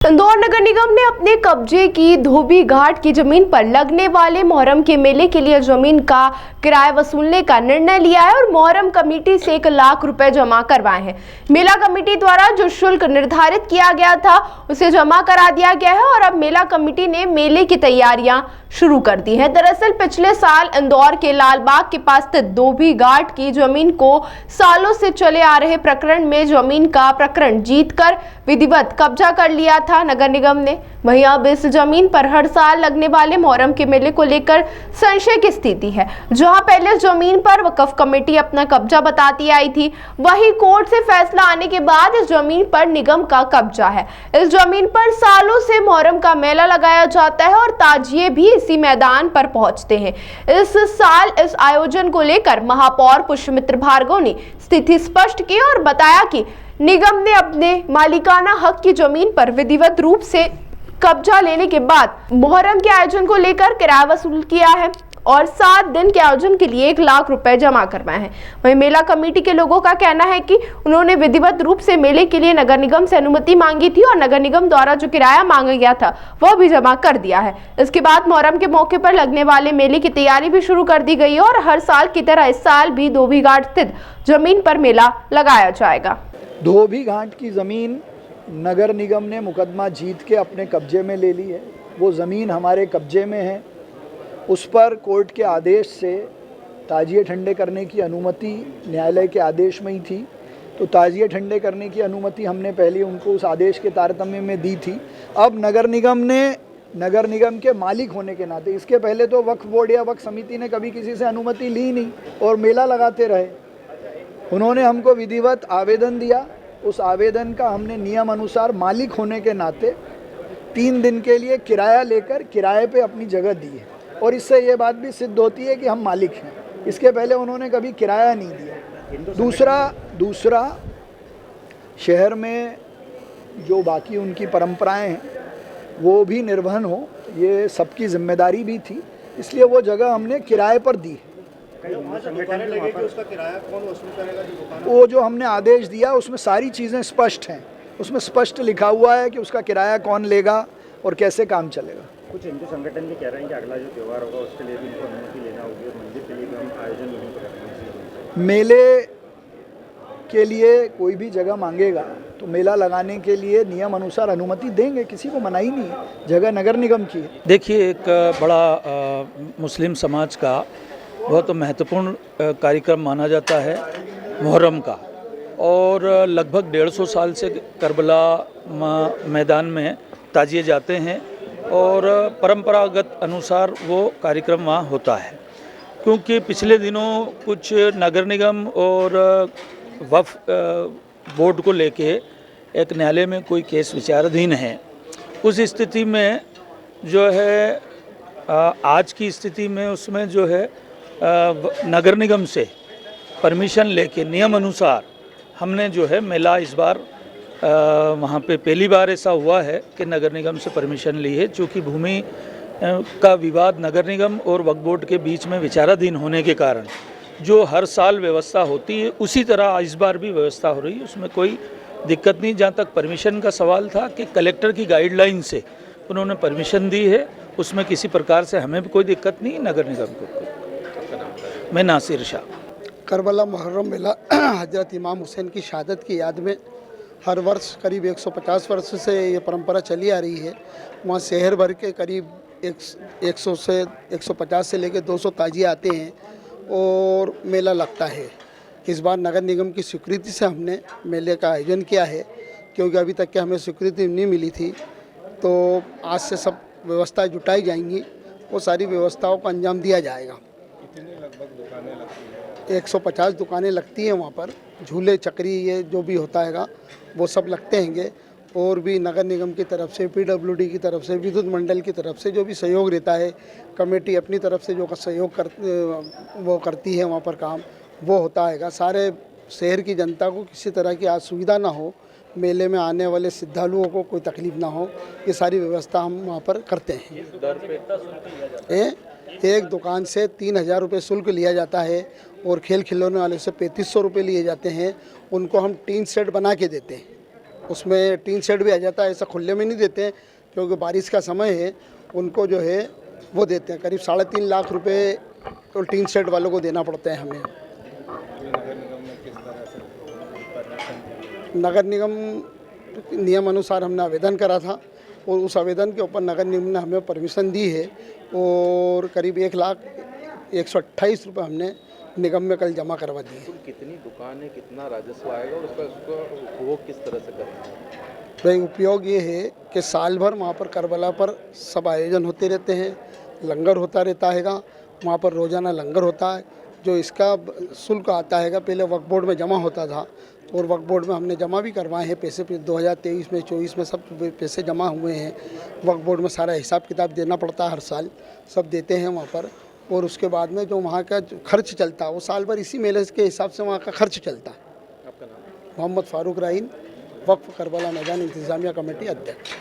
इंदौर नगर निगम ने अपने कब्जे की धोबी घाट की जमीन पर लगने वाले मोहर्रम के मेले के लिए जमीन का किराया वसूलने का निर्णय लिया है और मोहर्रम कमेटी से 1 लाख रुपए जमा करवाए हैं। मेला कमेटी द्वारा जो शुल्क निर्धारित किया गया था उसे जमा करा दिया गया है और अब मेला कमेटी ने मेले की तैयारियां शुरू कर दी है। दरअसल पिछले साल इंदौर के लालबाग के पास स्थित धोबी घाट की जमीन को सालों से चले आ रहे प्रकरण में जमीन का प्रकरण जीतकर विधिवत कब्जा कर लिया था नगर निगम ने। वहीं अब इस जमीन पर हर साल लगने वाले मोहर्रम के मेले को लेकर संशय की स्थिति है। जहां पहले जमीन पर वक्फ कमेटी अपना कब्जा बताती आई थी, वहीं कोर्ट से फैसला आने के बाद इस जमीन पर निगम का कब्जा है। इस जमीन पर सालों से मोहर्रम का मेला लगाया जाता है और ताजिए भी इसी मैदान पर पहुंचते हैं। इस साल इस आयोजन को लेकर महापौर पुष्यमित्र भार्गव ने स्थिति स्पष्ट की और बताया कि निगम ने अपने मालिकाना हक की जमीन पर विधिवत रूप से कब्जा लेने के बाद मोहर्रम के आयोजन को लेकर किराया वसूल किया है और 7 दिन के आयोजन के लिए 1 लाख रुपए जमा करवाए हैं। वहीं मेला कमेटी के लोगों का कहना है कि उन्होंने विधिवत रूप से मेले के लिए नगर निगम से अनुमति मांगी थी और नगर निगम द्वारा जो किराया मांगा गया था वह भी जमा कर दिया है। इसके बाद मोहर्रम के मौके पर लगने वाले मेले की तैयारी भी शुरू कर दी गई है और हर साल की तरह इस साल भी धोबी घाट स्थित जमीन पर मेला लगाया जाएगा। धोबी घाट की ज़मीन नगर निगम ने मुकदमा जीत के अपने कब्जे में ले ली है। वो ज़मीन हमारे कब्जे में है। उस पर कोर्ट के आदेश से ताजिए ठंडे करने की अनुमति न्यायालय के आदेश में ही थी, तो ताजिए ठंडे करने की अनुमति हमने पहले उनको उस आदेश के तारतम्य में दी थी। अब नगर निगम के मालिक होने के नाते, इसके पहले तो वक्फ बोर्ड या वक्फ समिति ने कभी किसी से अनुमति ली नहीं और मेला लगाते रहे। उन्होंने हमको विधिवत आवेदन दिया, उस आवेदन का हमने नियम अनुसार मालिक होने के नाते 3 दिन के लिए किराया लेकर किराए पे अपनी जगह दी है और इससे ये बात भी सिद्ध होती है कि हम मालिक हैं। इसके पहले उन्होंने कभी किराया नहीं दिया। दूसरा शहर में जो बाकी उनकी परंपराएं हैं वो भी निर्वहन हो, ये सबकी जिम्मेदारी भी थी, इसलिए वो जगह हमने किराए पर दी है। वो जो हमने आदेश दिया उसमें सारी चीज़ें स्पष्ट हैं, उसमें स्पष्ट लिखा हुआ है कि उसका किराया कौन लेगा और कैसे काम चलेगा। कुछ हिंदू संगठन भी कह रहे हैं कि अगला जो त्यौहार होगा उसके लिए भी इनको अनुमति लेना होगी और मंदिर के लिए भी हम आयोजन नहीं करेंगे। मेले के लिए कोई भी जगह मांगेगा तो मेला लगाने के लिए नियम अनुसार अनुमति देंगे, किसी को मना ही नहीं है। जगह नगर निगम की है। देखिए, एक बड़ा मुस्लिम समाज का बहुत महत्वपूर्ण कार्यक्रम माना जाता है मुहर्रम का, और लगभग 150 साल से करबला मैदान में ताजिए जाते हैं और परंपरागत अनुसार वो कार्यक्रम वहाँ होता है। क्योंकि पिछले दिनों कुछ नगर निगम और वक्फ बोर्ड को लेके एक न्यायालय में कोई केस विचाराधीन है, उस स्थिति में जो है आज की स्थिति में उसमें जो है नगर निगम से परमिशन लेके नियम अनुसार हमने जो है मेला इस बार वहाँ पे पहली बार ऐसा हुआ है कि नगर निगम से परमिशन ली है। चूँकि भूमि का विवाद नगर निगम और वक्फ बोर्ड के बीच में विचाराधीन होने के कारण जो हर साल व्यवस्था होती है उसी तरह इस बार भी व्यवस्था हो रही है, उसमें कोई दिक्कत नहीं। जहाँ तक परमिशन का सवाल था कि कलेक्टर की गाइडलाइन से उन्होंने परमिशन दी है, उसमें किसी प्रकार से हमें भी कोई दिक्कत नहीं, नगर निगम को। मैं नासिर शाह। करबला मुहर्रम मेला हजरत इमाम हुसैन की शहादत की याद में हर वर्ष करीब 150 वर्ष से ये परंपरा चली आ रही है। वहाँ शहर भर के करीब 100 से 150 से लेकर 200 ताजिए आते हैं और मेला लगता है। इस बार नगर निगम की स्वीकृति से हमने मेले का आयोजन किया है, क्योंकि अभी तक के हमें स्वीकृति नहीं मिली थी। तो आज से सब व्यवस्था जुटाई जाएंगी, वो सारी व्यवस्थाओं को अंजाम दिया जाएगा। 150 दुकानें लगती हैं वहाँ पर, झूले चक्री ये जो भी होता है वो सब लगते हैंगे। और भी नगर निगम की तरफ से, पीडब्ल्यूडी की तरफ से, विद्युत मंडल की तरफ से जो भी सहयोग रहता है, कमेटी अपनी तरफ से जो सहयोग करती है वहाँ पर काम वो होता है। सारे शहर की जनता को किसी तरह की असुविधा ना हो, मेले में आने वाले श्रद्धालुओं को कोई तकलीफ ना हो, ये सारी व्यवस्था हम वहाँ पर करते हैं। एक दुकान से 3000 रुपये शुल्क लिया जाता है और खेल खिलौने वाले से 3500 रुपये लिए जाते हैं। उनको हम टीन सेट बना के देते हैं। उसमें टीन शेड भी आ जाता है, ऐसा खुले में नहीं देते हैं क्योंकि बारिश का समय है। उनको जो है वो देते हैं, करीब 3.5 लाख रुपए तो टीन शेड वालों को देना पड़ता है हमें। नगर निगम नियम अनुसार हमने आवेदन करा था और उस आवेदन के ऊपर नगर निगम ने हमें परमिशन दी है और करीब 1,128 रुपये हमने निगम में कल जमा करवा दिए। कितनी दुकान है, कितना राजस्व आएगा और उसका उपयोग किस तरह से करेंगे? भाई उपयोग ये है कि साल भर वहाँ पर करबला पर सब आयोजन होते रहते हैं, लंगर होता रहता है, वहाँ पर रोज़ाना लंगर होता है। जो इसका शुल्क आता है पहले वक्फ बोर्ड में जमा होता था और वक्फ बोर्ड में हमने जमा भी करवाए हैं पैसे। 2023 में 24 में सब पैसे जमा हुए हैं। वक्फ बोर्ड में सारा हिसाब किताब देना पड़ता है, हर साल सब देते हैं वहाँ पर। और उसके बाद में जो वहाँ का खर्च चलता है वो साल भर इसी मेले के हिसाब से वहाँ का खर्च चलता है। आपका नाम? मोहम्मद फारूक राइन, वक्फ करबला मैदान इंतज़ामिया कमेटी अध्यक्ष।